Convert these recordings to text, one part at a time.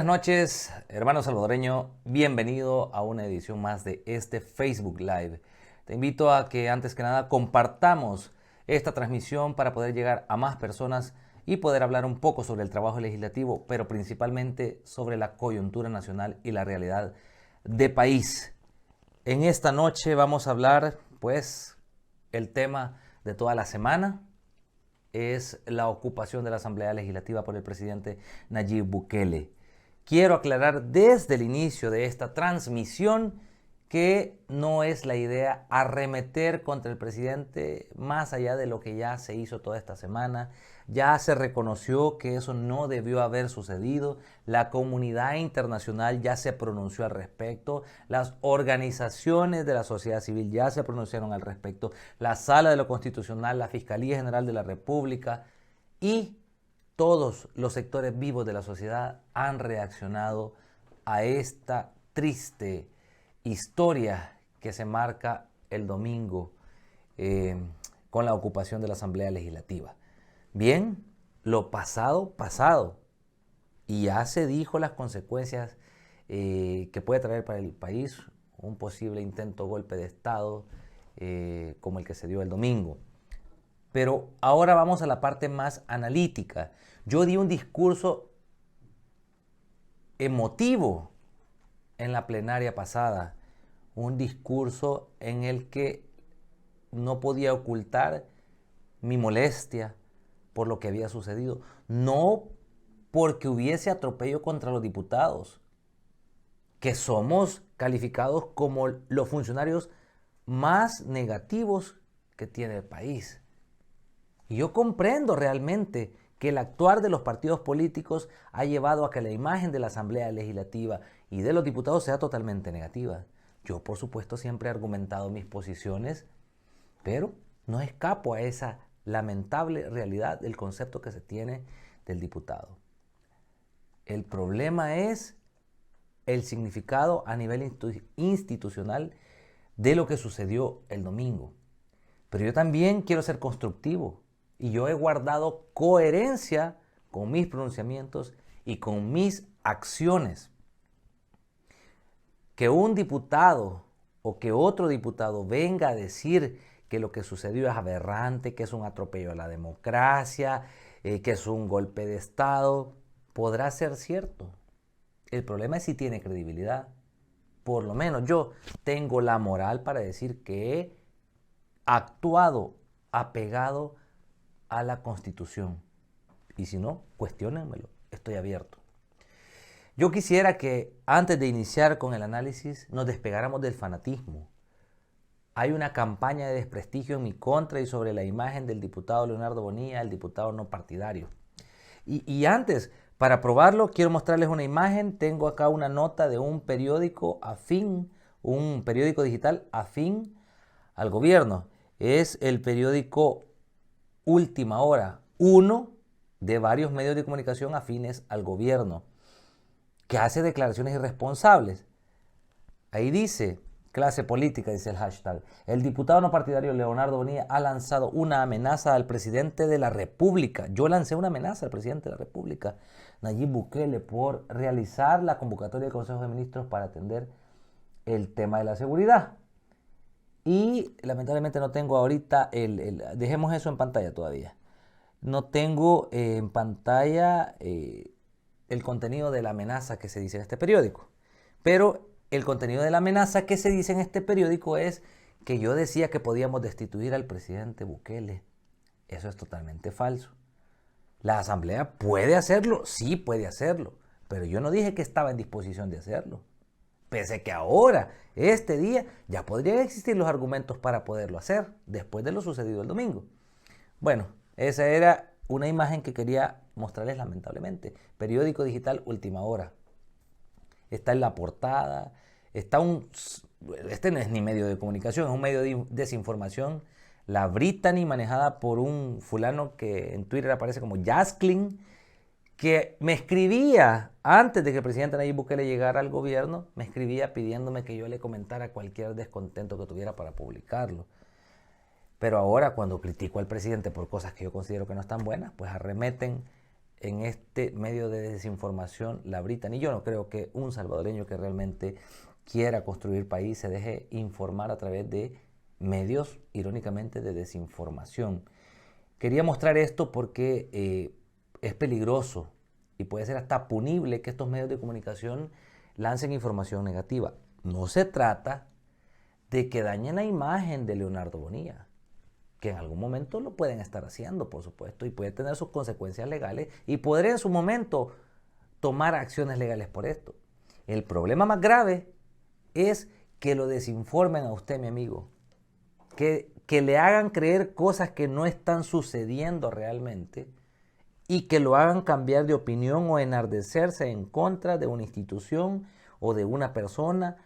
noches, hermano salvadoreño. Bienvenido a una edición más de este Facebook Live. Te invito a que antes que nada compartamos esta transmisión para poder llegar a más personas y poder hablar un poco sobre el trabajo legislativo, pero principalmente sobre la coyuntura nacional y la realidad de país. En esta noche vamos a hablar, pues, el tema de toda la semana es la ocupación de la Asamblea Legislativa por el presidente Nayib Bukele. Quiero aclarar desde el inicio de esta transmisión que no es la idea arremeter contra el presidente más allá de lo que ya se hizo toda esta semana. Ya se reconoció que eso no debió haber sucedido. La comunidad internacional ya se pronunció al respecto. Las organizaciones de la sociedad civil ya se pronunciaron al respecto. La Sala de lo Constitucional, la Fiscalía General de la República y todos los sectores vivos de la sociedad han reaccionado a esta triste historia que se marca el domingo con la ocupación de la Asamblea Legislativa. Bien, lo pasado, pasado. Y ya se dijo las consecuencias que puede traer para el país un posible intento golpe de Estado como el que se dio el domingo. Pero ahora vamos a la parte más analítica. Yo di un discurso emotivo en la plenaria pasada, un discurso en el que no podía ocultar mi molestia por lo que había sucedido, no porque hubiese atropello contra los diputados, que somos calificados como los funcionarios más negativos que tiene el país. Y yo comprendo realmente que el actuar de los partidos políticos ha llevado a que la imagen de la Asamblea Legislativa y de los diputados sea totalmente negativa. Yo, por supuesto, siempre he argumentado mis posiciones, pero no escapo a esa lamentable realidad del concepto que se tiene del diputado. El problema es el significado a nivel institucional de lo que sucedió el domingo. Pero yo también quiero ser constructivo. Y yo he guardado coherencia con mis pronunciamientos y con mis acciones. Que un diputado o que otro diputado venga a decir que lo que sucedió es aberrante, que es un atropello a la democracia, que es un golpe de Estado, podrá ser cierto. El problema es si tiene credibilidad. Por lo menos yo tengo la moral para decir que he actuado apegado a la Constitución. Y si no, cuestiónenmelo, estoy abierto. Yo quisiera que antes de iniciar con el análisis nos despegáramos del fanatismo. Hay una campaña de desprestigio en mi contra y sobre la imagen del diputado Leonardo Bonilla, el diputado no partidario. Y antes, para probarlo, quiero mostrarles una imagen. Tengo acá una nota de un periódico afín, un periódico digital afín al gobierno. Es el periódico Última Hora, uno de varios medios de comunicación afines al gobierno, que hace declaraciones irresponsables. Ahí dice, clase política, dice el hashtag, el diputado no partidario Leonardo Bonilla ha lanzado una amenaza al presidente de la República. Yo lancé una amenaza al presidente de la República, Nayib Bukele, por realizar la convocatoria del Consejo de Ministros para atender el tema de la seguridad. Y lamentablemente no tengo ahorita dejemos eso en pantalla todavía. No tengo en pantalla el contenido de la amenaza que se dice en este periódico. Pero el contenido de la amenaza que se dice en este periódico es que yo decía que podíamos destituir al presidente Bukele. Eso es totalmente falso. ¿La Asamblea puede hacerlo? Sí, puede hacerlo. Pero yo no dije que estaba en disposición de hacerlo. Pese que ahora, este día, ya podrían existir los argumentos para poderlo hacer, después de lo sucedido el domingo. Bueno, esa era una imagen que quería mostrarles lamentablemente. Periódico digital Última Hora. Está en la portada, este no es ni medio de comunicación, es un medio de desinformación. La Brittany, manejada por un fulano que en Twitter aparece como Jasklin, que me escribía antes de que el presidente Nayib Bukele llegara al gobierno, me escribía pidiéndome que yo le comentara cualquier descontento que tuviera para publicarlo. Pero ahora, cuando critico al presidente por cosas que yo considero que no están buenas, pues arremeten en este medio de desinformación la britan. Y yo no creo que un salvadoreño que realmente quiera construir país se deje informar a través de medios, irónicamente, de desinformación. Quería mostrar esto porque es peligroso y puede ser hasta punible que estos medios de comunicación lancen información negativa. No se trata de que dañen la imagen de Leonardo Bonilla, que en algún momento lo pueden estar haciendo, por supuesto, y puede tener sus consecuencias legales y podré en su momento tomar acciones legales por esto. El problema más grave es que lo desinformen a usted, mi amigo, que le hagan creer cosas que no están sucediendo realmente y que lo hagan cambiar de opinión o enardecerse en contra de una institución o de una persona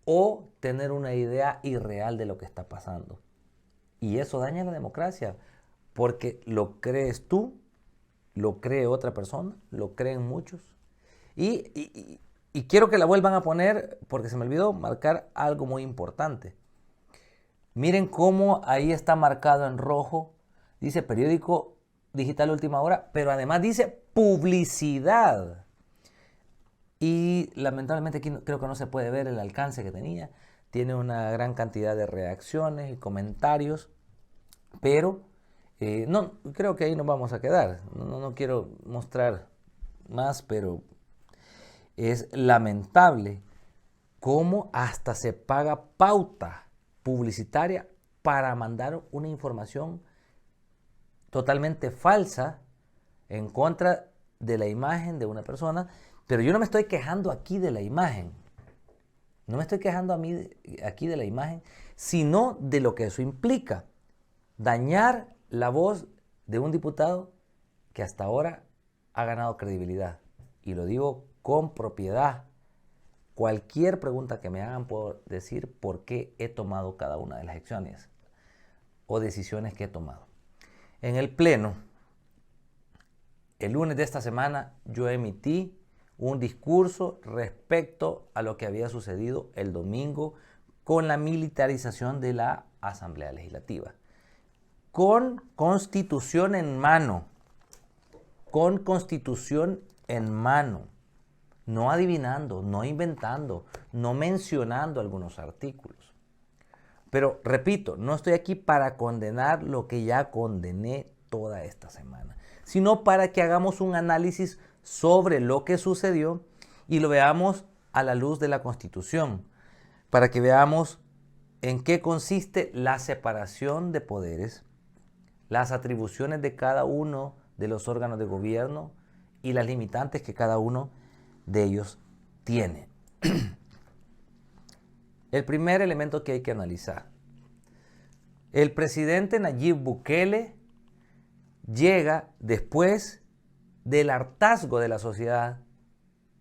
o tener una idea irreal de lo que está pasando. Y eso daña la democracia, porque lo crees tú, lo cree otra persona, lo creen muchos. Y quiero que la vuelvan a poner, porque se me olvidó marcar algo muy importante. Miren cómo ahí está marcado en rojo, dice periódico digital última hora, pero además dice publicidad. Y lamentablemente aquí creo que no se puede ver el alcance que tenía. Tiene una gran cantidad de reacciones y comentarios, pero no, creo que ahí nos vamos a quedar. No quiero mostrar más, pero es lamentable cómo hasta se paga pauta publicitaria para mandar una información totalmente falsa en contra de la imagen de una persona. Pero yo no me estoy quejando aquí de la imagen. No me estoy quejando aquí de la imagen, sino de lo que eso implica. Dañar la voz de un diputado que hasta ahora ha ganado credibilidad. Y lo digo con propiedad. Cualquier pregunta que me hagan puedo decir por qué he tomado cada una de las acciones o decisiones que he tomado. En el Pleno, el lunes de esta semana, yo emití un discurso respecto a lo que había sucedido el domingo con la militarización de la Asamblea Legislativa. Con constitución en mano, no adivinando, no inventando, no mencionando algunos artículos. Pero repito, no estoy aquí para condenar lo que ya condené toda esta semana, sino para que hagamos un análisis sobre lo que sucedió y lo veamos a la luz de la Constitución, para que veamos en qué consiste la separación de poderes, las atribuciones de cada uno de los órganos de gobierno y las limitantes que cada uno de ellos tiene. El primer elemento que hay que analizar. El presidente Nayib Bukele llega después del hartazgo de la sociedad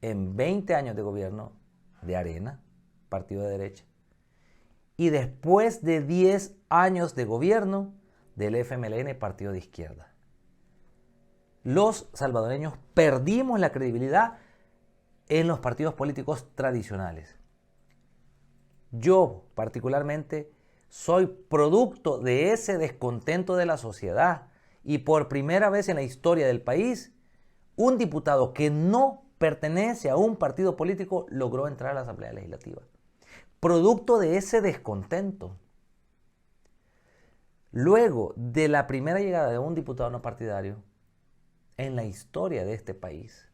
en 20 años de gobierno de Arena, partido de derecha, y después de 10 años de gobierno del FMLN, partido de izquierda. Los salvadoreños perdimos la credibilidad en los partidos políticos tradicionales. Yo particularmente soy producto de ese descontento de la sociedad y por primera vez en la historia del país, un diputado que no pertenece a un partido político logró entrar a la Asamblea Legislativa. Producto de ese descontento. Luego de la primera llegada de un diputado no partidario en la historia de este país,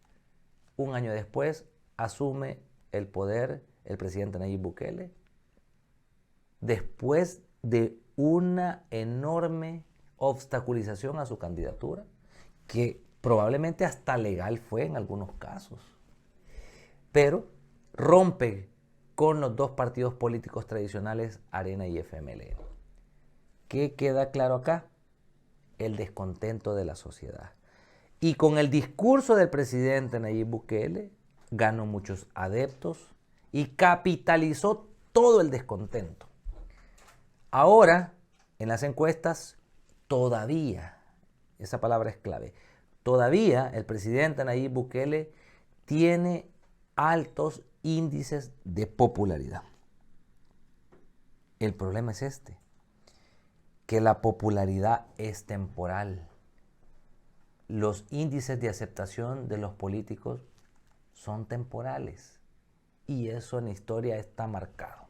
un año después asume el poder el presidente Nayib Bukele, después de una enorme obstaculización a su candidatura, que probablemente hasta legal fue en algunos casos, pero rompe con los dos partidos políticos tradicionales, Arena y FMLN. ¿Qué queda claro acá? El descontento de la sociedad. Y con el discurso del presidente Nayib Bukele, ganó muchos adeptos y capitalizó todo el descontento. Ahora, en las encuestas, todavía, esa palabra es clave, todavía el presidente Nayib Bukele tiene altos índices de popularidad. El problema es que la popularidad es temporal. los índices de aceptación de los políticos son temporales. Y eso en la historia está marcado.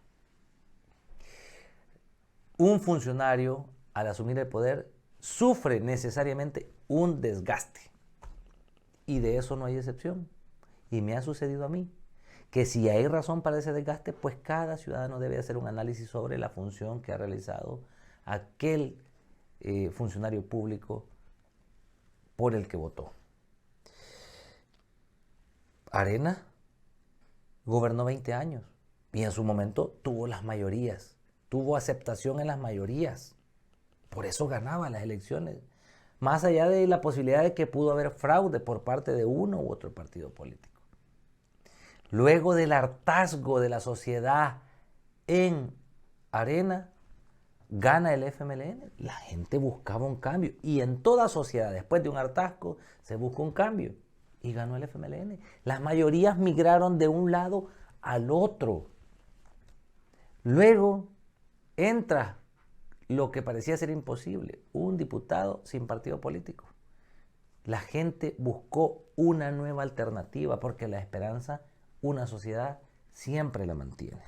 Un funcionario, al asumir el poder, sufre necesariamente un desgaste. Y de eso no hay excepción. Y me ha sucedido a mí, que si hay razón para ese desgaste, pues cada ciudadano debe hacer un análisis sobre la función que ha realizado aquel funcionario público por el que votó. Arena gobernó 20 años y en su momento tuvo las mayorías, tuvo aceptación en las mayorías. Por eso ganaba las elecciones, más allá de la posibilidad de que pudo haber fraude por parte de uno u otro partido político. Luego del hartazgo de la sociedad en Arena, gana el FMLN. La gente buscaba un cambio. Y en toda sociedad, después de un hartazgo, se busca un cambio. Y ganó el FMLN. Las mayorías migraron de un lado al otro. Luego entra lo que parecía ser imposible, un diputado sin partido político. La gente buscó una nueva alternativa porque la esperanza, una sociedad siempre la mantiene.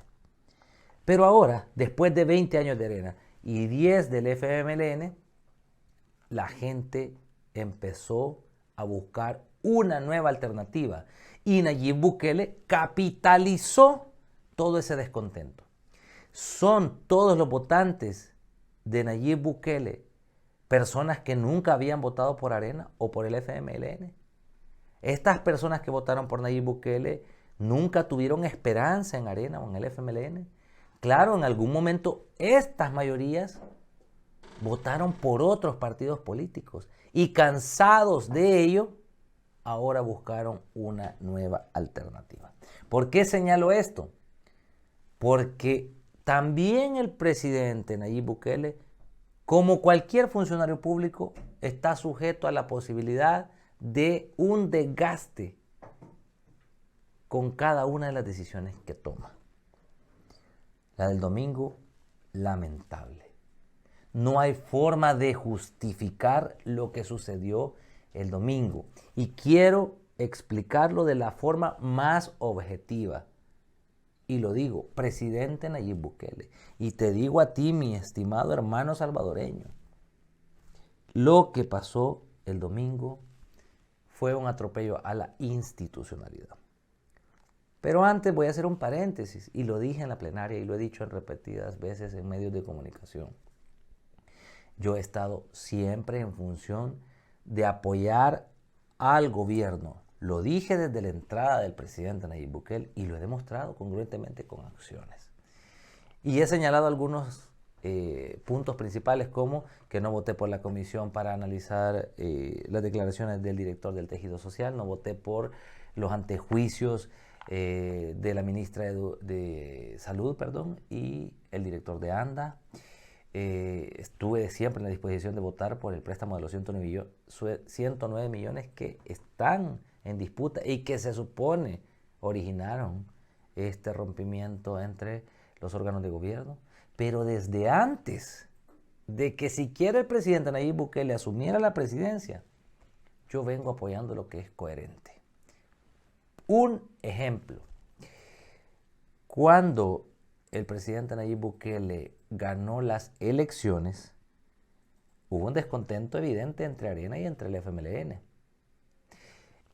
Pero ahora, después de 20 años de Arena y 10 del FMLN, la gente empezó a buscar una nueva alternativa y Nayib Bukele capitalizó todo ese descontento. Son todos los votantes de Nayib Bukele personas que nunca habían votado por Arena o por el FMLN. Estas personas que votaron por Nayib Bukele nunca tuvieron esperanza en Arena o en el FMLN. Claro, en algún momento estas mayorías votaron por otros partidos políticos y cansados de ello, ahora buscaron una nueva alternativa. ¿Por qué señalo esto? Porque también el presidente Nayib Bukele, como cualquier funcionario público, está sujeto a la posibilidad de un desgaste con cada una de las decisiones que toma. La del domingo, lamentable. No hay forma de justificar lo que sucedió el domingo. Y quiero explicarlo de la forma más objetiva. Y lo digo, presidente Nayib Bukele. Y te digo a ti, mi estimado hermano salvadoreño, lo que pasó el domingo fue un atropello a la institucionalidad. Pero antes voy a hacer un paréntesis, y lo dije en la plenaria y lo he dicho en repetidas veces en medios de comunicación. Yo he estado siempre en función de apoyar al gobierno. Lo dije desde la entrada del presidente Nayib Bukele y lo he demostrado congruentemente con acciones. Y he señalado algunos puntos principales, como que no voté por la comisión para analizar las declaraciones del director del Tejido Social, no voté por los antejuicios de la ministra de Salud, y el director de ANDA. Estuve siempre en la disposición de votar por el préstamo de los 109 millones que están en disputa y que se supone originaron este rompimiento entre los órganos de gobierno. Pero desde antes de que siquiera el presidente Nayib Bukele asumiera la presidencia, yo vengo apoyando lo que es coherente. Un ejemplo, cuando el presidente Nayib Bukele ganó las elecciones, hubo un descontento evidente entre Arena y entre el FMLN.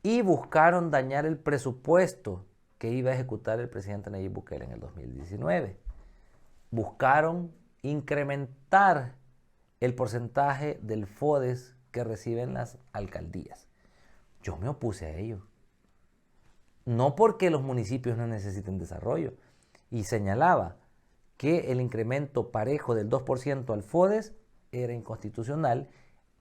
Y buscaron dañar el presupuesto que iba a ejecutar el presidente Nayib Bukele en el 2019. Buscaron incrementar el porcentaje del FODES que reciben las alcaldías. Yo me opuse a ello. No porque los municipios no necesiten desarrollo. Y señalaba que el incremento parejo del 2% al FODES era inconstitucional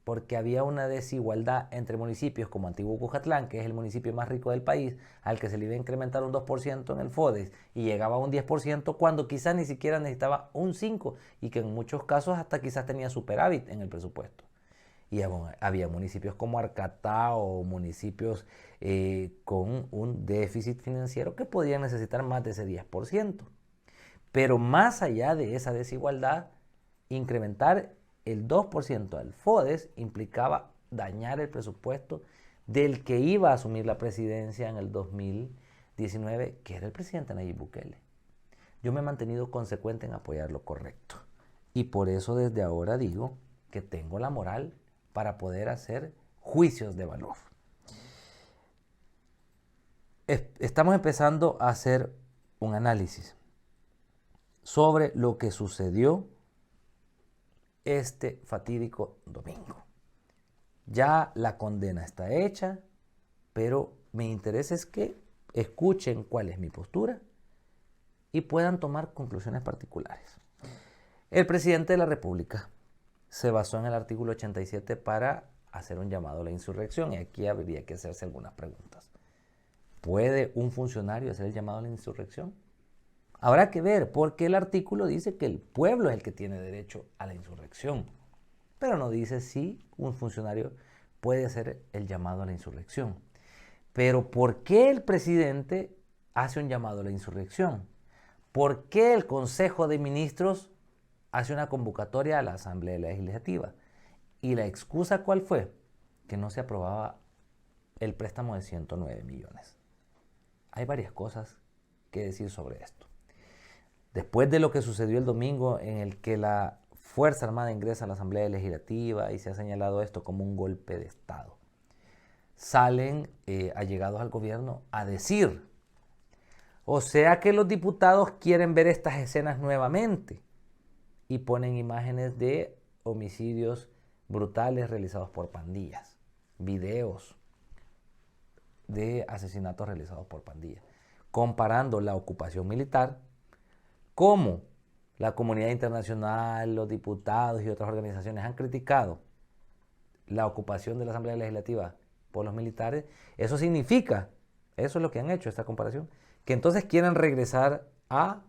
porque había una desigualdad entre municipios como Antiguo Cujatlán, que es el municipio más rico del país, al que se le iba a incrementar un 2% en el FODES y llegaba a un 10% cuando quizás ni siquiera necesitaba un 5% y que en muchos casos hasta quizás tenía superávit en el presupuesto. Y había municipios como Arcatá o municipios con un déficit financiero que podían necesitar más de ese 10%. Pero más allá de esa desigualdad, incrementar el 2% al FODES implicaba dañar el presupuesto del que iba a asumir la presidencia en el 2019, que era el presidente Nayib Bukele. Yo me he mantenido consecuente en apoyar lo correcto. Y por eso desde ahora digo que tengo la moral para poder hacer juicios de valor. Estamos empezando a hacer un análisis sobre lo que sucedió este fatídico domingo. Ya la condena está hecha, pero mi interés es que escuchen cuál es mi postura y puedan tomar conclusiones particulares. El presidente de la República se basó en el artículo 87 para hacer un llamado a la insurrección, y aquí habría que hacerse algunas preguntas. ¿Puede un funcionario hacer el llamado a la insurrección? Habrá que ver, porque el artículo dice que el pueblo es el que tiene derecho a la insurrección, pero no dice si un funcionario puede hacer el llamado a la insurrección. Pero ¿por qué el presidente hace un llamado a la insurrección? ¿Por qué el Consejo de Ministros hace una convocatoria a la Asamblea Legislativa? ¿Y la excusa cuál fue? Que no se aprobaba el préstamo de 109 millones. Hay varias cosas que decir sobre esto. Después de lo que sucedió el domingo, en el que la Fuerza Armada ingresa a la Asamblea Legislativa y se ha señalado esto como un golpe de Estado, salen allegados al gobierno a decir, o sea que los diputados quieren ver estas escenas nuevamente, y ponen imágenes de homicidios brutales realizados por pandillas, videos de asesinatos realizados por pandillas, comparando la ocupación militar, como la comunidad internacional, los diputados y otras organizaciones han criticado la ocupación de la Asamblea Legislativa por los militares. Eso significa, eso es lo que han hecho, esta comparación, que entonces quieren regresar a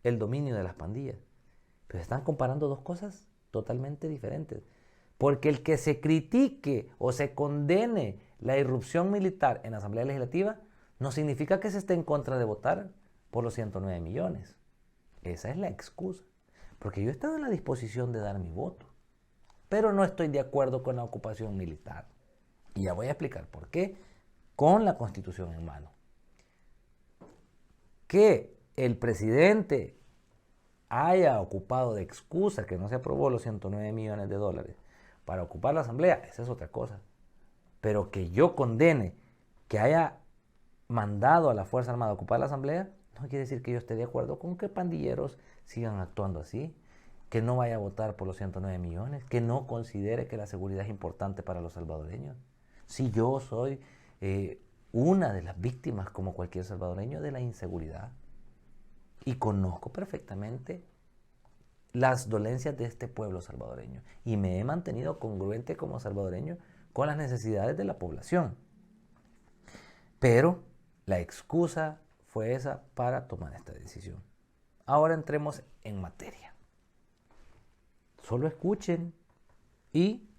el dominio de las pandillas. Pero están comparando dos cosas totalmente diferentes. Porque el que se critique o se condene la irrupción militar en la Asamblea Legislativa no significa que se esté en contra de votar por los 109 millones. Esa es la excusa. Porque yo he estado en la disposición de dar mi voto, pero no estoy de acuerdo con la ocupación militar. Y ya voy a explicar por qué, con la Constitución en mano. Que el presidente haya ocupado de excusa que no se aprobó los 109 millones de dólares para ocupar la Asamblea, esa es otra cosa. Pero que yo condene que haya mandado a la Fuerza Armada a ocupar la Asamblea, no quiere decir que yo esté de acuerdo con que pandilleros sigan actuando así, que no vaya a votar por los 109 millones, que no considere que la seguridad es importante para los salvadoreños. Si yo soy una de las víctimas, como cualquier salvadoreño, de la inseguridad, y conozco perfectamente las dolencias de este pueblo salvadoreño, y me he mantenido congruente como salvadoreño con las necesidades de la población. Pero la excusa fue esa para tomar esta decisión. Ahora entremos en materia. Solo escuchen y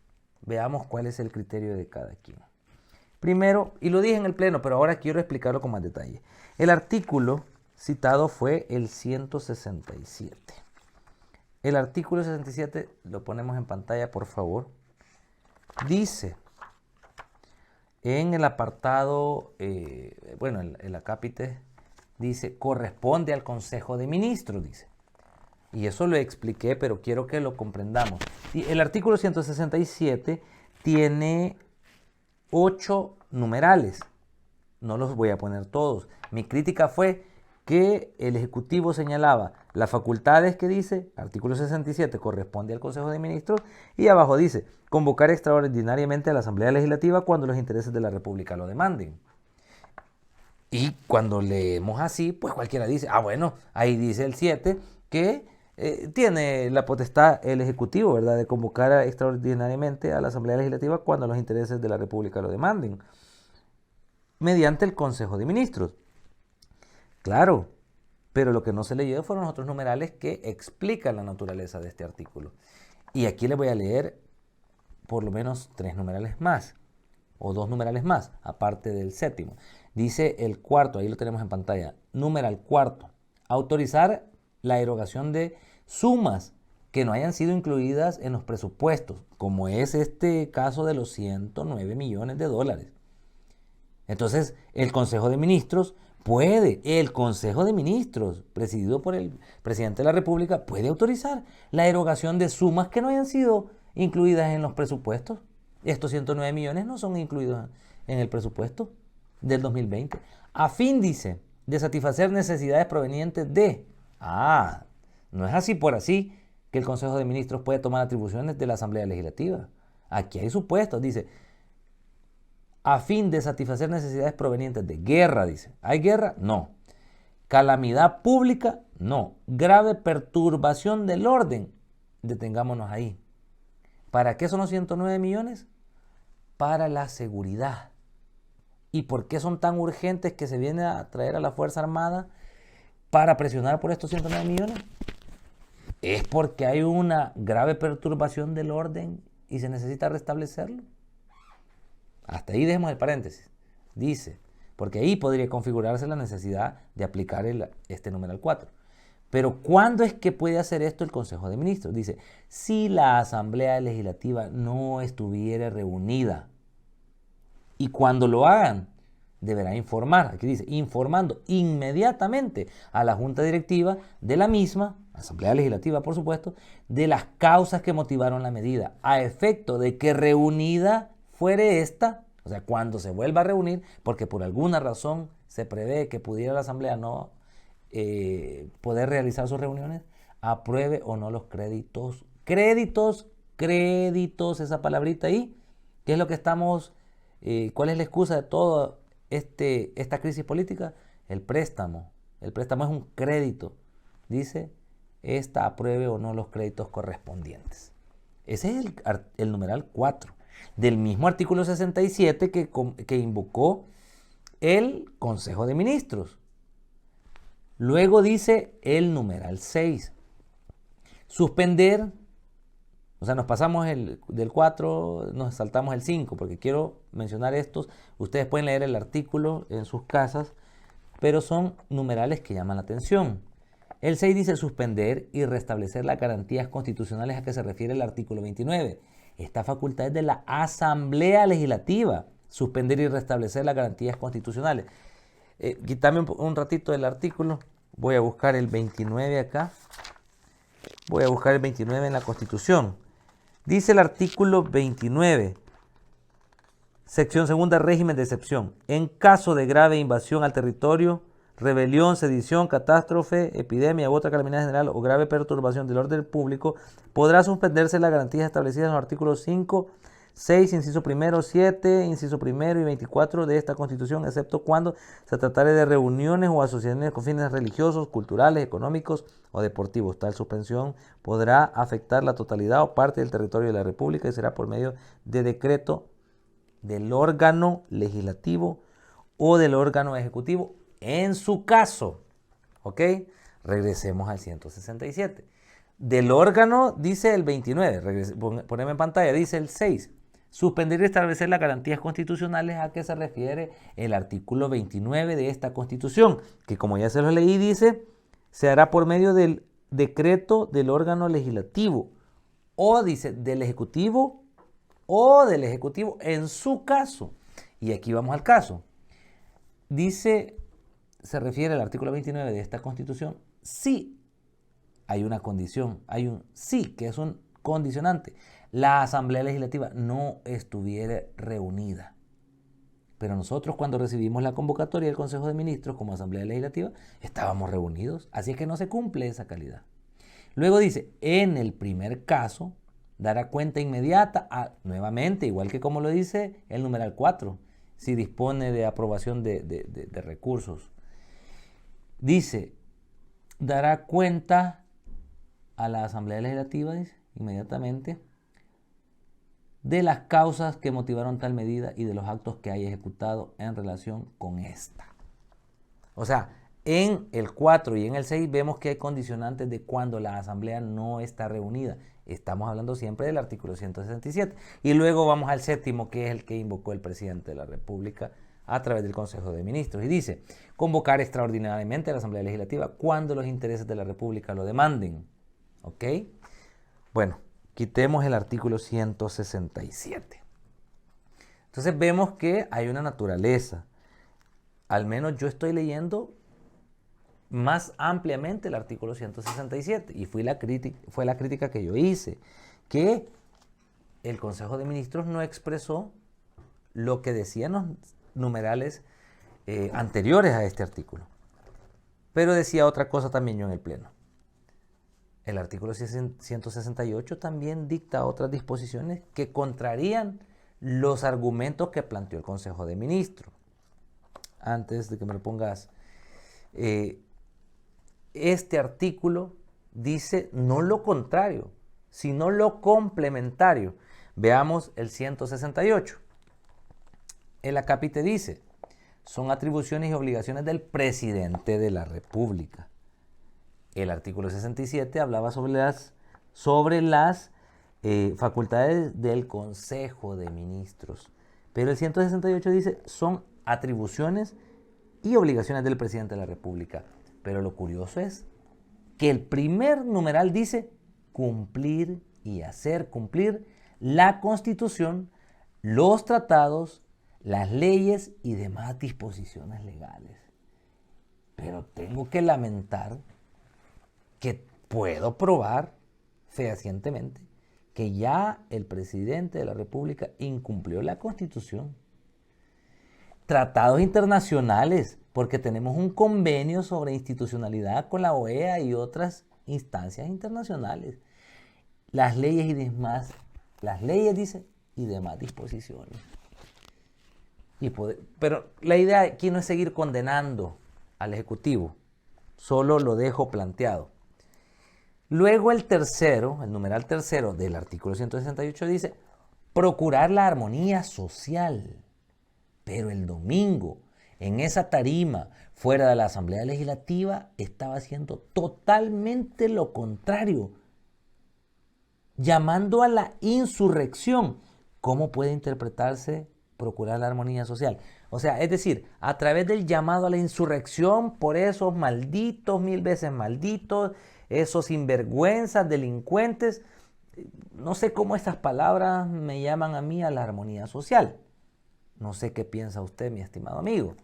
veamos cuál es el criterio de cada quien. Primero, y lo dije en el pleno, pero ahora quiero explicarlo con más detalle. El artículo citado fue el 167. El artículo 67, lo ponemos en pantalla, por favor. Dice, en el apartado, el acápite, dice, corresponde al Consejo de Ministros, dice. Y eso lo expliqué, pero quiero que lo comprendamos. Y el artículo 167 tiene 8 numerales. No los voy a poner todos. Mi crítica fue que el Ejecutivo señalaba las facultades que dice, artículo 67, corresponde al Consejo de Ministros, y abajo dice, convocar extraordinariamente a la Asamblea Legislativa cuando los intereses de la República lo demanden. Y cuando leemos así, pues cualquiera dice, bueno, ahí dice el 7 que tiene la potestad el Ejecutivo, ¿verdad?, de convocar extraordinariamente a la Asamblea Legislativa cuando los intereses de la República lo demanden, mediante el Consejo de Ministros. Claro, pero lo que no se leyó fueron los otros numerales que explican la naturaleza de este artículo. Y aquí les voy a leer por lo menos 3 numerales más, o 2 numerales más, aparte del 7º. Dice el 4º, ahí lo tenemos en pantalla, numeral 4, autorizar la erogación de sumas que no hayan sido incluidas en los presupuestos, como es este caso de los 109 millones de dólares. Entonces, el Consejo de Ministros presidido por el presidente de la República, puede autorizar la erogación de sumas que no hayan sido incluidas en los presupuestos. Estos 109 millones no son incluidos en el presupuesto del 2020. A fin, dice, de satisfacer necesidades provenientes de... no es así por así que el Consejo de Ministros puede tomar atribuciones de la Asamblea Legislativa. Aquí hay supuestos, dice, a fin de satisfacer necesidades provenientes de guerra, dice. ¿Hay guerra? No. Calamidad pública, no. Grave perturbación del orden, detengámonos ahí. ¿Para qué son los 109 millones? Para la seguridad. ¿Y por qué son tan urgentes que se viene a traer a la Fuerza Armada para presionar por estos 109 millones? Es porque hay una grave perturbación del orden y se necesita restablecerlo. Hasta ahí dejemos el paréntesis. Dice, porque ahí podría configurarse la necesidad de aplicar este numeral 4. Pero ¿cuándo es que puede hacer esto el Consejo de Ministros? Dice, si la Asamblea Legislativa no estuviera reunida. Y cuando lo hagan, deberá informar, aquí dice, informando inmediatamente a la Junta Directiva de la misma, Asamblea Legislativa por supuesto, de las causas que motivaron la medida, a efecto de que reunida fuere esta, o sea, cuando se vuelva a reunir, porque por alguna razón se prevé que pudiera la Asamblea no poder realizar sus reuniones, apruebe o no los créditos. Créditos, esa palabrita ahí, ¿qué es lo que estamos, cuál es la excusa de toda esta crisis política? El préstamo. El préstamo es un crédito. Dice, esta apruebe o no los créditos correspondientes. Ese es el numeral 4 del mismo artículo 67 que invocó el Consejo de Ministros. Luego dice el numeral 6. Suspender, o sea, nos pasamos del 4, nos saltamos el 5, porque quiero mencionar estos. Ustedes pueden leer el artículo en sus casas, pero son numerales que llaman la atención. El 6 dice suspender y restablecer las garantías constitucionales a que se refiere el artículo 29. Esta facultad es de la Asamblea Legislativa, suspender y restablecer las garantías constitucionales. Quítame un ratito del artículo. Voy a buscar el 29 acá. Voy a buscar el 29 en la Constitución. Dice el artículo 29, sección segunda, régimen de excepción. En caso de grave invasión al territorio, rebelión, sedición, catástrofe, epidemia u otra calamidad general o grave perturbación del orden público, podrá suspenderse las garantías establecidas en los artículos 5, 6, inciso primero, 7, inciso primero y 24 de esta Constitución, excepto cuando se tratare de reuniones o asociaciones con fines religiosos, culturales, económicos o deportivos. Tal suspensión podrá afectar la totalidad o parte del territorio de la República y será por medio de decreto del órgano legislativo o del órgano ejecutivo en su caso. ¿Ok? Regresemos al 167. Del órgano dice el 29, poneme en pantalla, dice el 6. Suspender y establecer las garantías constitucionales a que se refiere el artículo 29 de esta Constitución, que como ya se los leí dice, se hará por medio del decreto del órgano legislativo o dice del ejecutivo en su caso. Y aquí vamos al caso. Dice, se refiere al artículo 29 de esta Constitución, sí hay una condición, hay un sí, que es un condicionante. La Asamblea Legislativa no estuviera reunida. Pero nosotros cuando recibimos la convocatoria del Consejo de Ministros como Asamblea Legislativa, estábamos reunidos, así es que no se cumple esa calidad. Luego dice, en el primer caso, dará cuenta inmediata, nuevamente, igual que como lo dice el numeral 4, si dispone de aprobación de recursos. Dice, dará cuenta a la Asamblea Legislativa, dice, inmediatamente, de las causas que motivaron tal medida y de los actos que haya ejecutado en relación con esta. O sea, en el 4 y en el 6 vemos que hay condicionantes de cuando la Asamblea no está reunida. Estamos hablando siempre del artículo 167. Y luego vamos al 7º, que es el que invocó el presidente de la República a través del Consejo de Ministros. Y dice, convocar extraordinariamente a la Asamblea Legislativa cuando los intereses de la República lo demanden. ¿Ok? Bueno, quitemos el artículo 167. Entonces vemos que hay una naturaleza. Al menos yo estoy leyendo más ampliamente el artículo 167 y fue la crítica que yo hice, que el Consejo de Ministros no expresó lo que decían los numerales anteriores a este artículo. Pero decía otra cosa también yo en el Pleno. El artículo 168 también dicta otras disposiciones que contrarían los argumentos que planteó el Consejo de Ministros. Antes de que me lo pongas, este artículo dice no lo contrario, sino lo complementario. Veamos el 168. El acápite dice, son atribuciones y obligaciones del presidente de la República. El artículo 67 hablaba sobre las facultades del Consejo de Ministros. Pero el 168 dice, son atribuciones y obligaciones del presidente de la República. Pero lo curioso es que el primer numeral dice cumplir y hacer cumplir la Constitución, los tratados, las leyes y demás disposiciones legales. Pero tengo que lamentar que puedo probar fehacientemente que ya el presidente de la República incumplió la Constitución. Tratados internacionales, porque tenemos un convenio sobre institucionalidad con la OEA y otras instancias internacionales. Las leyes y demás, las leyes dice, y demás disposiciones. Pero la idea aquí no es seguir condenando al Ejecutivo, solo lo dejo planteado. Luego el numeral tercero del artículo 168 dice, procurar la armonía social. Pero el domingo, en esa tarima, fuera de la Asamblea Legislativa, estaba haciendo totalmente lo contrario, llamando a la insurrección. ¿Cómo puede interpretarse procurar la armonía social? O sea, es decir, a través del llamado a la insurrección por esos malditos, 1000 veces malditos, esos sinvergüenzas, delincuentes, no sé cómo estas palabras me llaman a mí a la armonía social. No sé qué piensa usted, mi estimado amigo.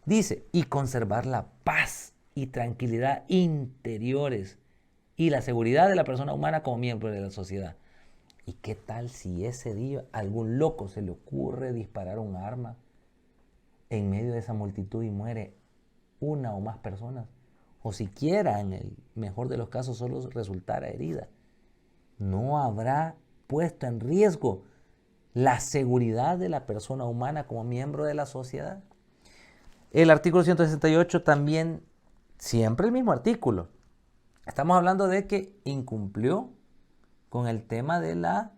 Dice, y conservar la paz y tranquilidad interiores y la seguridad de la persona humana como miembro de la sociedad. ¿Y qué tal si ese día a algún loco se le ocurre disparar un arma en medio de esa multitud y muere una o más personas? O siquiera, en el mejor de los casos, solo resultara herida. No habrá puesto en riesgo la seguridad de la persona humana como miembro de la sociedad. El artículo 168 también, siempre el mismo artículo. Estamos hablando de que incumplió con el tema de la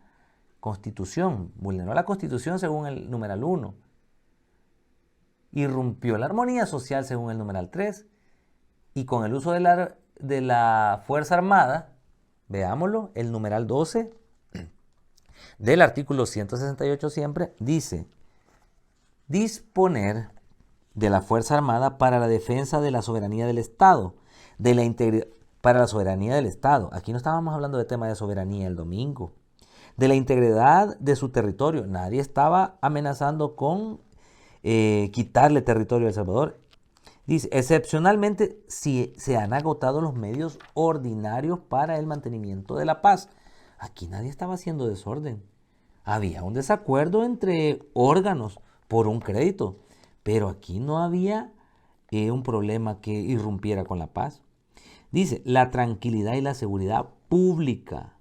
Constitución, vulneró la Constitución según el numeral 1, irrumpió la armonía social según el numeral 3, y con el uso de la Fuerza Armada, veámoslo, el numeral 12 del artículo 168 siempre dice, disponer de la Fuerza Armada para la defensa de la soberanía del Estado, de la integridad, para la soberanía del Estado. Aquí no estábamos hablando de tema de soberanía el domingo, de la integridad de su territorio. Nadie estaba amenazando con quitarle territorio a El Salvador. Dice, excepcionalmente si se han agotado los medios ordinarios para el mantenimiento de la paz. Aquí nadie estaba haciendo desorden. Había un desacuerdo entre órganos por un crédito, pero aquí no había un problema que irrumpiera con la paz. Dice, la tranquilidad y la seguridad pública.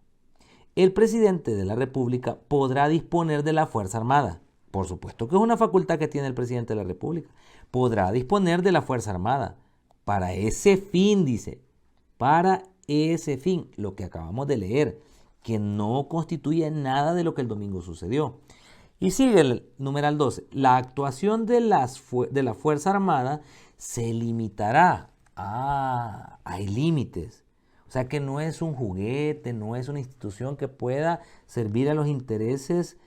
El presidente de la República podrá disponer de la Fuerza Armada. Por supuesto que es una facultad que tiene el presidente de la República. Podrá disponer de la Fuerza Armada. Para ese fin, dice, para ese fin, lo que acabamos de leer, que no constituye nada de lo que el domingo sucedió. Y sigue el numeral 12. La actuación de la Fuerza Armada se limitará. Hay límites. O sea que no es un juguete, no es una institución que pueda servir a los intereses,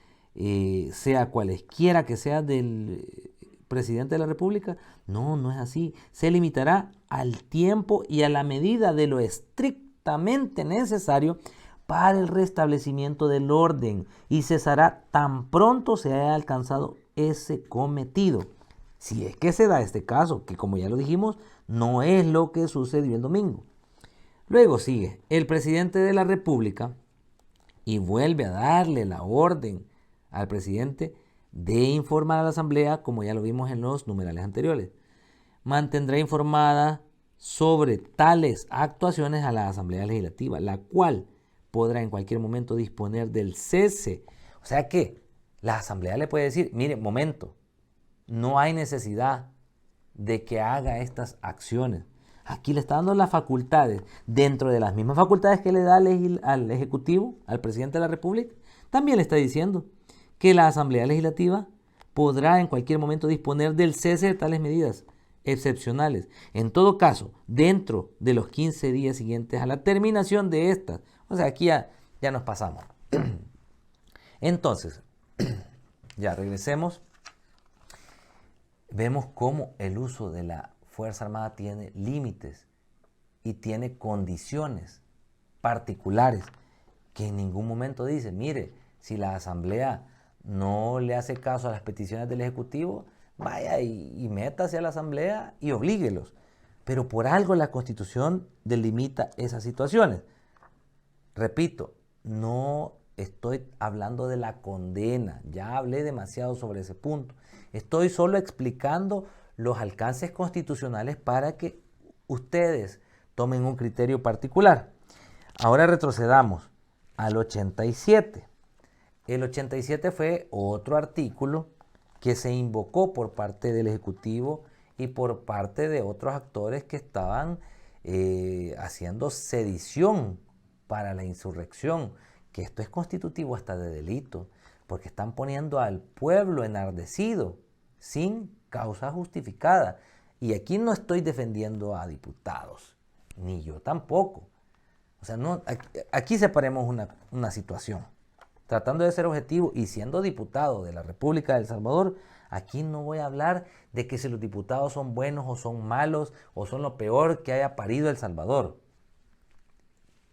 sea cualesquiera que sea del presidente de la República. No, no es así. Se limitará al tiempo y a la medida de lo estrictamente necesario para el restablecimiento del orden y cesará tan pronto se haya alcanzado ese cometido. Si es que se da este caso, que como ya lo dijimos, no es lo que sucedió el domingo. Luego sigue el presidente de la República y vuelve a darle la orden al presidente de informar a la Asamblea, como ya lo vimos en los numerales anteriores. Mantendrá informada sobre tales actuaciones a la Asamblea Legislativa, la cual podrá en cualquier momento disponer del cese. O sea que la Asamblea le puede decir, mire, momento, no hay necesidad de que haga estas acciones. Aquí le está dando las facultades, dentro de las mismas facultades que le da al Ejecutivo, al Presidente de la República, también le está diciendo que la Asamblea Legislativa podrá en cualquier momento disponer del cese de tales medidas excepcionales. En todo caso, dentro de los 15 días siguientes a la terminación de estas. O sea, aquí ya nos pasamos. Entonces, ya regresemos. Vemos cómo el uso de la Fuerza Armada tiene límites y tiene condiciones particulares que en ningún momento dice, mire, si la Asamblea no le hace caso a las peticiones del Ejecutivo, vaya y métase a la Asamblea y oblíguelos. Pero por algo la Constitución delimita esas situaciones. Repito, no estoy hablando de la condena, ya hablé demasiado sobre ese punto. Estoy solo explicando los alcances constitucionales para que ustedes tomen un criterio particular. Ahora retrocedamos al 87. El 87 fue otro artículo que se invocó por parte del Ejecutivo y por parte de otros actores que estaban haciendo sedición para la insurrección, que esto es constitutivo hasta de delito, porque están poniendo al pueblo enardecido sin causa justificada. Y aquí no estoy defendiendo a diputados, ni yo tampoco. O sea, no, aquí separemos una situación. Tratando de ser objetivo y siendo diputado de la República de El Salvador, aquí no voy a hablar de que si los diputados son buenos o son malos o son lo peor que haya parido El Salvador.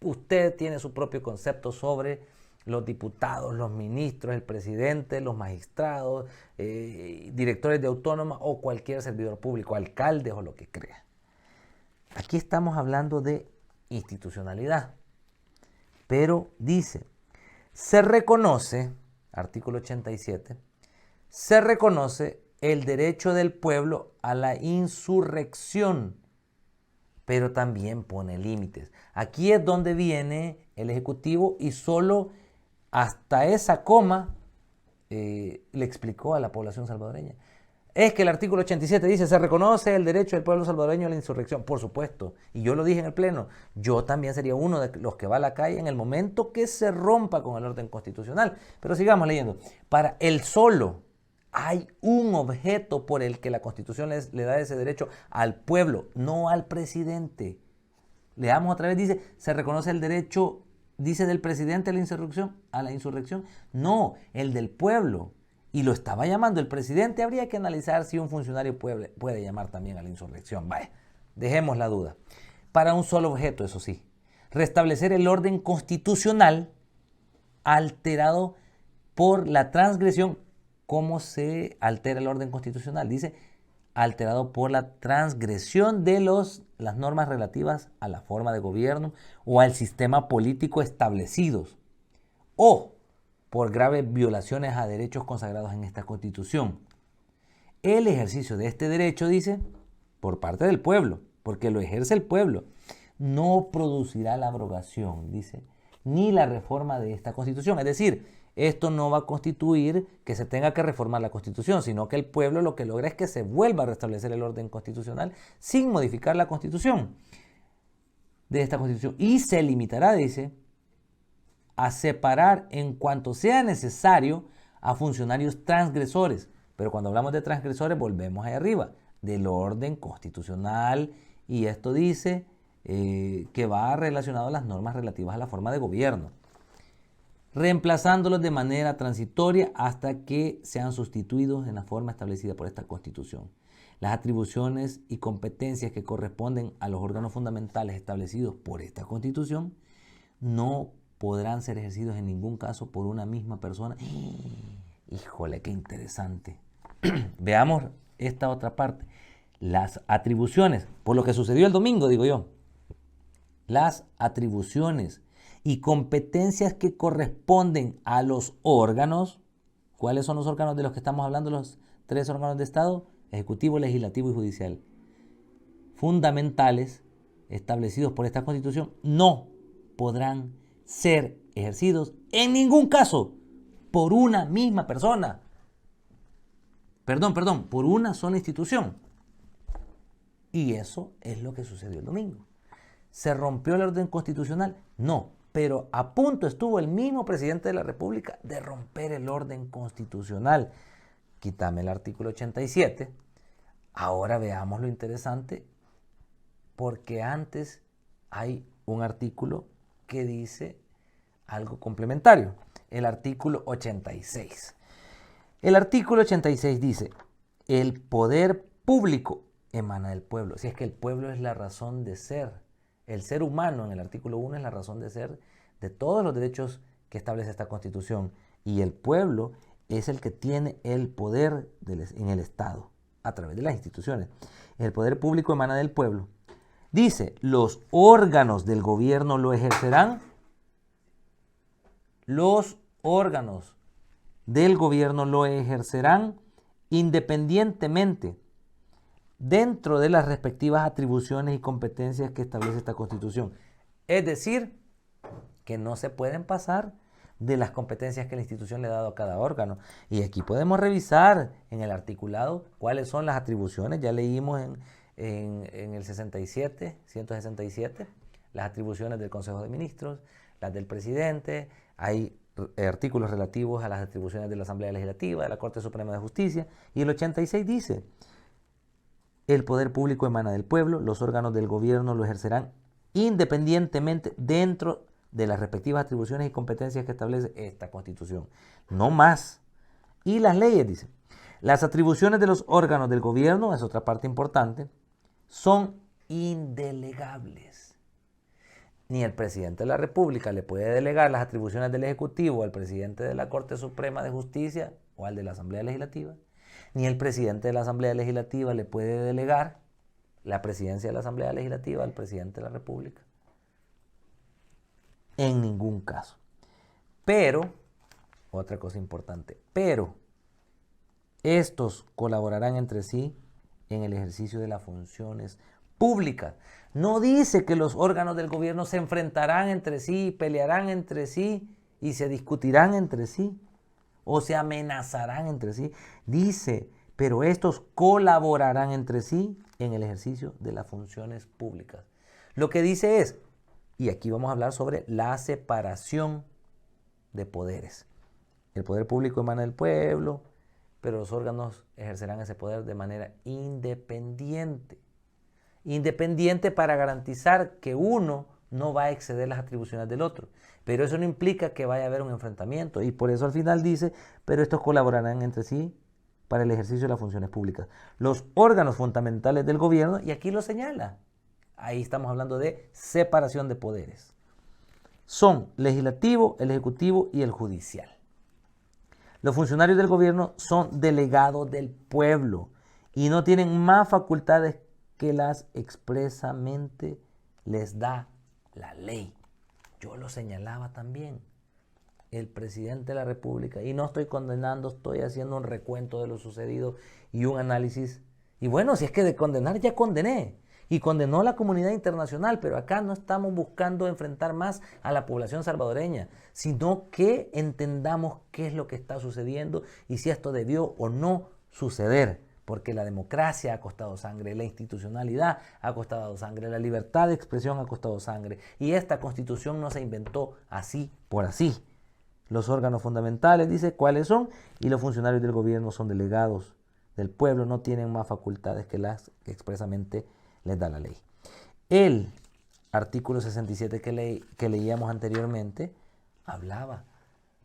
Usted tiene su propio concepto sobre los diputados, los ministros, el presidente, los magistrados, directores de autónomas o cualquier servidor público, alcaldes o lo que crea. Aquí estamos hablando de institucionalidad. Pero dice, se reconoce, artículo 87, se reconoce el derecho del pueblo a la insurrección, pero también pone límites. Aquí es donde viene el Ejecutivo y solo hasta esa coma le explicó a la población salvadoreña. Es que el artículo 87 dice, se reconoce el derecho del pueblo salvadoreño a la insurrección. Por supuesto, y yo lo dije en el Pleno, yo también sería uno de los que va a la calle en el momento que se rompa con el orden constitucional. Pero sigamos leyendo. Para el solo hay un objeto por el que la Constitución le da ese derecho al pueblo, no al presidente. Leamos otra vez, dice, se reconoce el derecho, dice, del presidente a la insurrección. No, el del pueblo. Y lo estaba llamando el presidente. Habría que analizar si un funcionario puede llamar también a la insurrección. Vaya, dejemos la duda. Para un solo objeto, eso sí. Restablecer el orden constitucional alterado por la transgresión. ¿Cómo se altera el orden constitucional? Dice, alterado por la transgresión de las normas relativas a la forma de gobierno o al sistema político establecidos. O por graves violaciones a derechos consagrados en esta Constitución. El ejercicio de este derecho, dice, por parte del pueblo, porque lo ejerce el pueblo, no producirá la abrogación, dice, ni la reforma de esta Constitución. Es decir, esto no va a constituir que se tenga que reformar la Constitución, sino que el pueblo lo que logra es que se vuelva a restablecer el orden constitucional sin modificar la Constitución de esta Constitución. Y se limitará, dice, a separar en cuanto sea necesario a funcionarios transgresores. Pero cuando hablamos de transgresores volvemos ahí arriba, del orden constitucional, y esto dice que va relacionado a las normas relativas a la forma de gobierno, reemplazándolos de manera transitoria hasta que sean sustituidos en la forma establecida por esta Constitución. Las atribuciones y competencias que corresponden a los órganos fundamentales establecidos por esta Constitución no podrán ser ejercidos en ningún caso por una misma persona. Híjole, qué interesante. Veamos esta otra parte. Las atribuciones, por lo que sucedió el domingo, digo yo, las atribuciones y competencias que corresponden a los órganos. ¿Cuáles son los órganos de los que estamos hablando? Los 3 órganos de Estado: ejecutivo, legislativo y judicial. Fundamentales establecidos por esta Constitución no podrán ser ejercidos en ningún caso por una misma persona. Perdón, por una sola institución. Y eso es lo que sucedió el domingo. ¿Se rompió el orden constitucional? No, pero a punto estuvo el mismo presidente de la República de romper el orden constitucional. Quítame el artículo 87. Ahora veamos lo interesante, porque antes hay un artículo que dice algo complementario, el artículo 86. El artículo 86 dice: el poder público emana del pueblo. Si es que el pueblo es la razón de ser. El ser humano, en el artículo 1, es la razón de ser de todos los derechos que establece esta Constitución. Y el pueblo es el que tiene el poder en el Estado, a través de las instituciones. El poder público emana del pueblo. Dice: los órganos del gobierno lo ejercerán. Los órganos del gobierno lo ejercerán independientemente dentro de las respectivas atribuciones y competencias que establece esta Constitución. Es decir, que no se pueden pasar de las competencias que la institución le ha dado a cada órgano. Y aquí podemos revisar en el articulado cuáles son las atribuciones. Ya leímos en el 167, las atribuciones del Consejo de Ministros, las del presidente. Hay artículos relativos a las atribuciones de la Asamblea Legislativa, de la Corte Suprema de Justicia. Y el 86 dice: el poder público emana del pueblo, los órganos del gobierno lo ejercerán independientemente dentro de las respectivas atribuciones y competencias que establece esta Constitución. No más. Y las leyes, dice: las atribuciones de los órganos del gobierno, es otra parte importante, son indelegables. Ni el presidente de la República le puede delegar las atribuciones del Ejecutivo al presidente de la Corte Suprema de Justicia o al de la Asamblea Legislativa. Ni el presidente de la Asamblea Legislativa le puede delegar la presidencia de la Asamblea Legislativa al presidente de la República. En ningún caso. Pero, otra cosa importante, pero estos colaborarán entre sí en el ejercicio de las funciones públicas. No dice que los órganos del gobierno se enfrentarán entre sí, pelearán entre sí y se discutirán entre sí o se amenazarán entre sí. Dice: pero estos colaborarán entre sí en el ejercicio de las funciones públicas. Lo que dice es, y aquí vamos a hablar sobre la separación de poderes. El poder público emana del pueblo, pero los órganos ejercerán ese poder de manera independiente. Independiente para garantizar que uno no va a exceder las atribuciones del otro. Pero eso no implica que vaya a haber un enfrentamiento. Y por eso al final dice: pero estos colaborarán entre sí para el ejercicio de las funciones públicas. Los órganos fundamentales del gobierno, y aquí lo señala. Ahí estamos hablando de separación de poderes. Son legislativo, el ejecutivo y el judicial. Los funcionarios del gobierno son delegados del pueblo y no tienen más facultades que las expresamente les da la ley. Yo lo señalaba también. El presidente de la República, y no estoy condenando, estoy haciendo un recuento de lo sucedido y un análisis. Y bueno, si es que de condenar ya condené. Y condenó la comunidad internacional, pero acá no estamos buscando enfrentar más a la población salvadoreña, sino que entendamos qué es lo que está sucediendo y si esto debió o no suceder. Porque la democracia ha costado sangre, la institucionalidad ha costado sangre, la libertad de expresión ha costado sangre. Y esta Constitución no se inventó así por así. Los órganos fundamentales, dice, ¿cuáles son? Y los funcionarios del gobierno son delegados del pueblo, no tienen más facultades que las que expresamente les da la ley. El artículo 67 que leíamos anteriormente hablaba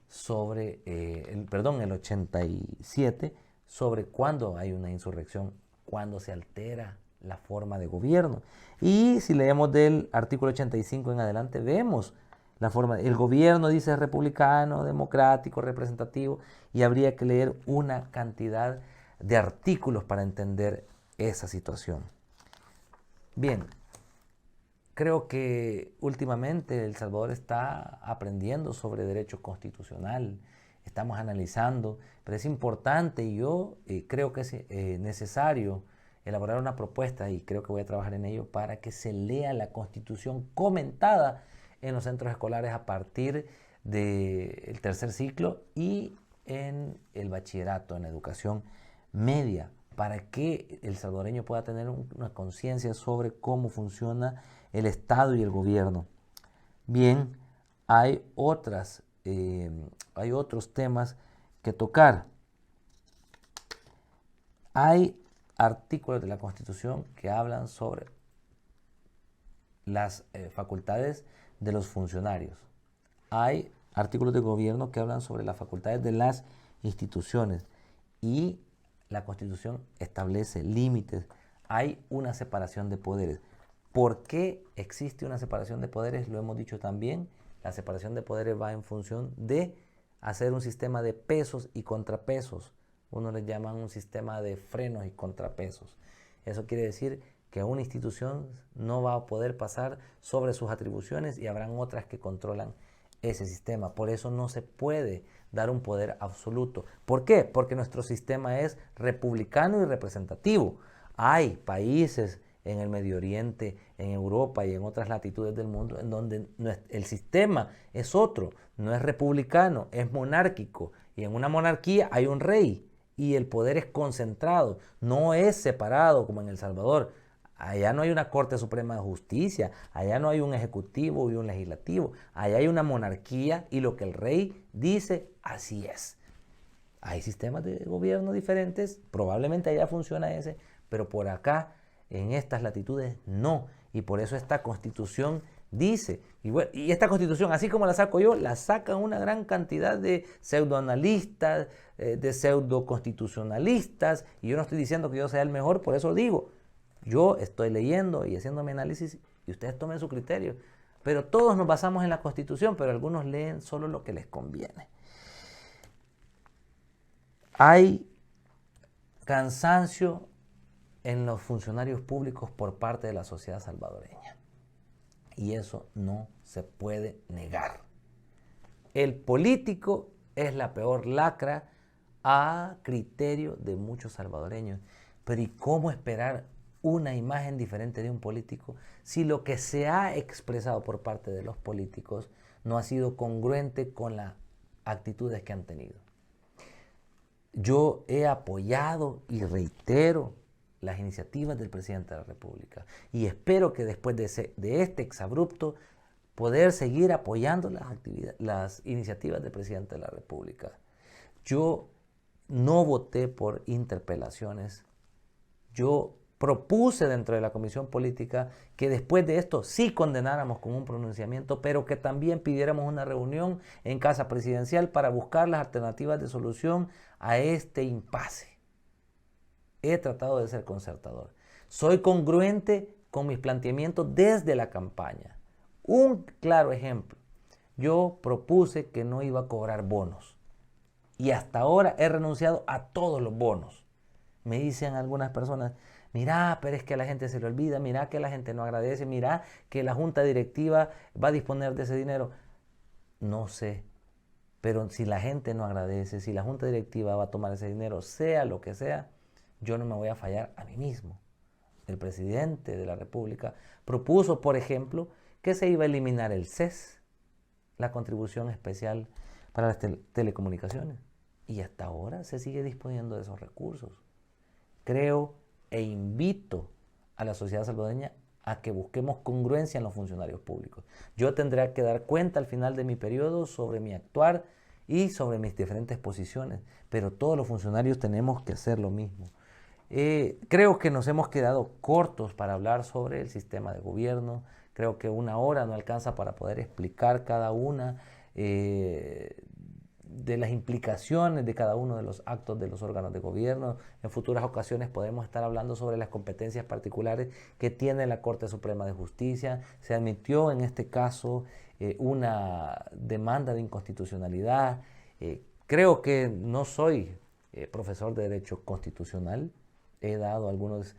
sobre, el 87, sobre cuándo hay una insurrección, cuándo se altera la forma de gobierno. Y si leemos del artículo 85 en adelante, vemos la forma. El gobierno dice republicano, democrático, representativo, y habría que leer una cantidad de artículos para entender esa situación. Bien, creo que últimamente El Salvador está aprendiendo sobre derecho constitucional, estamos analizando, pero es importante y yo creo que es necesario elaborar una propuesta y creo que voy a trabajar en ello para que se lea la Constitución comentada en los centros escolares a partir del tercer ciclo y en el bachillerato, en la educación media, para que el salvadoreño pueda tener una conciencia sobre cómo funciona el Estado y el gobierno. Bien, hay otros temas que tocar. Hay artículos de la Constitución que hablan sobre las facultades de los funcionarios. Hay artículos de gobierno que hablan sobre las facultades de las instituciones y la Constitución establece límites. Hay una separación de poderes. ¿Por qué existe una separación de poderes? Lo hemos dicho también. La separación de poderes va en función de hacer un sistema de pesos y contrapesos. Uno le llama un sistema de frenos y contrapesos. Eso quiere decir que una institución no va a poder pasar sobre sus atribuciones y habrán otras que controlan ese sistema. Por eso no se puede dar un poder absoluto. ¿Por qué? Porque nuestro sistema es republicano y representativo. Hay países en el Medio Oriente, en Europa y en otras latitudes del mundo en donde el sistema es otro, no es republicano, es monárquico. Y en una monarquía hay un rey y el poder es concentrado, no es separado como en El Salvador. Allá no hay una Corte Suprema de Justicia, allá no hay un ejecutivo y un legislativo, allá hay una monarquía y lo que el rey dice, así es. Hay sistemas de gobierno diferentes, probablemente allá funciona ese, pero por acá, en estas latitudes, no. Y por eso esta Constitución dice, y esta Constitución, así como la saco yo, la sacan una gran cantidad de pseudoanalistas, de pseudoconstitucionalistas, y yo no estoy diciendo que yo sea el mejor, por eso digo, yo estoy leyendo y haciendo mi análisis y ustedes tomen su criterio. Pero todos nos basamos en la Constitución, pero algunos leen solo lo que les conviene. Hay cansancio en los funcionarios públicos por parte de la sociedad salvadoreña. Y eso no se puede negar. El político es la peor lacra a criterio de muchos salvadoreños. Pero ¿y cómo esperar una imagen diferente de un político si lo que se ha expresado por parte de los políticos no ha sido congruente con las actitudes que han tenido? Yo he apoyado y reitero las iniciativas del presidente de la República y espero que después de este exabrupto poder seguir apoyando las iniciativas del presidente de la República. Yo no voté por interpelaciones. Yo propuse dentro de la Comisión Política que después de esto sí condenáramos con un pronunciamiento, pero que también pidiéramos una reunión en Casa Presidencial para buscar las alternativas de solución a este impasse. He tratado de ser concertador. Soy congruente con mis planteamientos desde la campaña. Un claro ejemplo. Yo propuse que no iba a cobrar bonos y hasta ahora he renunciado a todos los bonos. Me dicen algunas personas, mira, pero es que a la gente se le olvida, mira que la gente no agradece, mira que la junta directiva va a disponer de ese dinero. No sé, pero si la gente no agradece, si la junta directiva va a tomar ese dinero, sea lo que sea, yo no me voy a fallar a mí mismo. El presidente de la República propuso, por ejemplo, que se iba a eliminar el CES, la contribución especial para las telecomunicaciones. Y hasta ahora se sigue disponiendo de esos recursos. Creo e invito a la sociedad salvadoreña a que busquemos congruencia en los funcionarios públicos. Yo tendré que dar cuenta al final de mi periodo sobre mi actuar y sobre mis diferentes posiciones, pero todos los funcionarios tenemos que hacer lo mismo. Creo que nos hemos quedado cortos para hablar sobre el sistema de gobierno. Creo que una hora no alcanza para poder explicar cada una de las implicaciones de cada uno de los actos de los órganos de gobierno. En futuras ocasiones podemos estar hablando sobre las competencias particulares que tiene la Corte Suprema de Justicia. Se admitió en este caso una demanda de inconstitucionalidad. Creo que no soy profesor de Derecho Constitucional. He dado algunas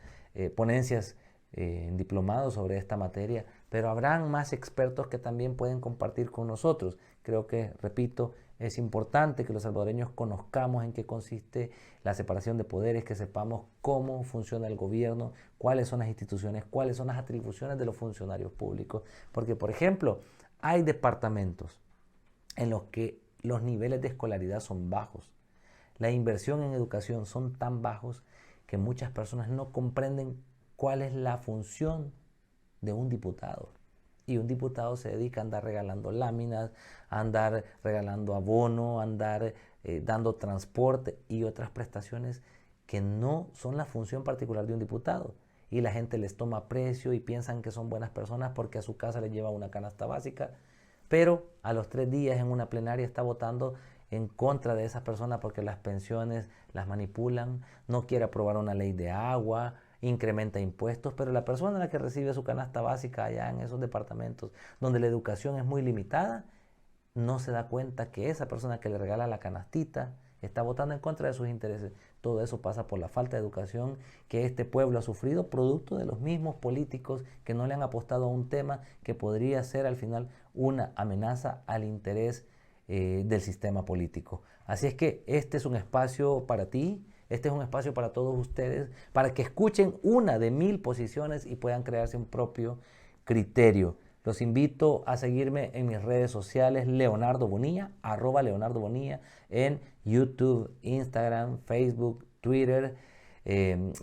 ponencias en diplomados sobre esta materia, pero habrán más expertos que también pueden compartir con nosotros. Creo que, repito, es importante que los salvadoreños conozcamos en qué consiste la separación de poderes, que sepamos cómo funciona el gobierno, cuáles son las instituciones, cuáles son las atribuciones de los funcionarios públicos. Porque, por ejemplo, hay departamentos en los que los niveles de escolaridad son bajos. La inversión en educación son tan bajos que muchas personas no comprenden cuál es la función de un diputado. Y un diputado se dedica a andar regalando láminas, a andar regalando abono, a andar dando transporte y otras prestaciones que no son la función particular de un diputado. Y la gente les toma aprecio y piensan que son buenas personas porque a su casa les lleva una canasta básica, pero a los 3 días en una plenaria está votando en contra de esas personas porque las pensiones las manipulan, no quiere aprobar una ley de agua, incrementa impuestos, pero la persona a la que recibe su canasta básica allá en esos departamentos donde la educación es muy limitada, no se da cuenta que esa persona que le regala la canastita está votando en contra de sus intereses. Todo eso pasa por la falta de educación que este pueblo ha sufrido, producto de los mismos políticos que no le han apostado a un tema que podría ser al final una amenaza al interés del sistema político. Así es que este es un espacio para ti, este es un espacio para todos ustedes, para que escuchen una de 1000 posiciones y puedan crearse un propio criterio. Los invito a seguirme en mis redes sociales, Leonardo Bonilla, @Leonardo Bonilla, en YouTube, Instagram, Facebook, Twitter,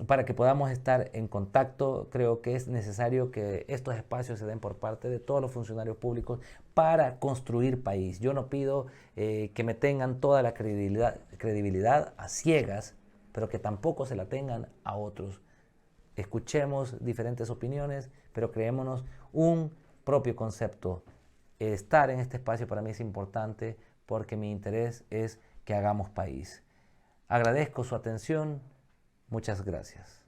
para que podamos estar en contacto. Creo que es necesario que estos espacios se den por parte de todos los funcionarios públicos para construir país. Yo no pido que me tengan toda la credibilidad a ciegas, pero que tampoco se la tengan a otros. Escuchemos diferentes opiniones, pero creémonos un propio concepto. Estar en este espacio para mí es importante porque mi interés es que hagamos país. Agradezco su atención. Muchas gracias.